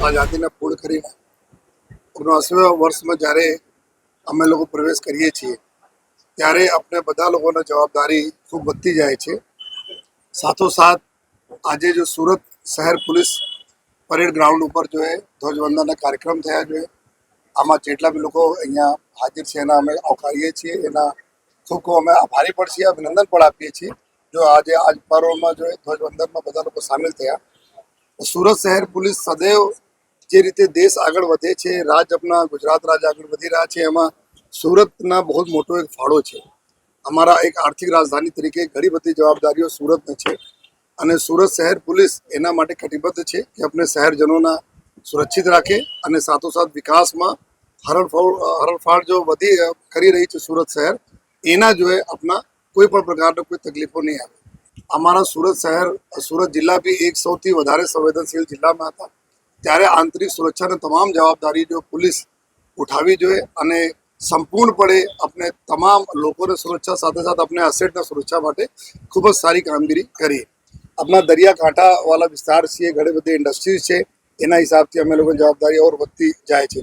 આઝાદીને પૂર્ણ કરીને 79 વર્ષમાં જ્યારે અમે લોકો પ્રવેશ કરીએ છીએ ત્યારે આપણે બધા લોકોની જવાબદારી ખૂબ વધતી જાય છે। સાથોસાથ આજે જો સુરત શહેર પોલીસ પરેડ ગ્રાઉન્ડ ઉપર જો ધ્વજવંદનના કાર્યક્રમ થયા છે, આમાં જેટલા બી લોકો અહીંયા હાજર છે એના અમે આવકારીએ છીએ, એના ખૂબ અમે આભારી પણ છીએ, અભિનંદન પણ આપીએ છીએ। જો આજે આજ પર્વમાં જો ધ્વજવંદનમાં બધા લોકો સામેલ થયા। સુરત શહેર પોલીસ સદૈવ જે રીતે દેશ આગળ વધે છે, રાજ્ય આપણા ગુજરાત રાજ્ય આગળ વધી રહ્યા છે, એમાં સુરતના બહુ જ મોટો એક ફાળો છે। અમારા એક આર્થિક રાજધાની તરીકે ઘણી બધી જવાબદારીઓ સુરતને છે અને સુરત શહેર પોલીસ એના માટે કટિબદ્ધ છે કે આપણે શહેરજનોના સુરક્ષિત રાખે અને સાથોસાથ વિકાસમાં હરણફાળ જો વધી કરી રહી છે સુરત શહેર, એના જો આપણા કોઈ પણ પ્રકારના કોઈ તકલીફો નહીં આવે। અમારા સુરત શહેર સુરત જિલ્લા બી એક સૌથી વધારે સંવેદનશીલ જિલ્લામાં હતા, ત્યારે આંતરિક સુરક્ષાની તમામ જવાબદારી જો પોલીસ ઉઠાવી જોઈએ અને સંપૂર્ણપણે આપણે તમામ લોકોની સુરક્ષા સાથે સાથે આપણે અસેટના સુરક્ષા માટે ખૂબ જ સારી કામગીરી કરી। આપણા દરિયાકાંઠાવાળા વિસ્તાર છે, ઘણી બધી ઇન્ડસ્ટ્રીઝ છે, એના હિસાબથી અમે લોકોની જવાબદારી ઓર વધતી જાય છે।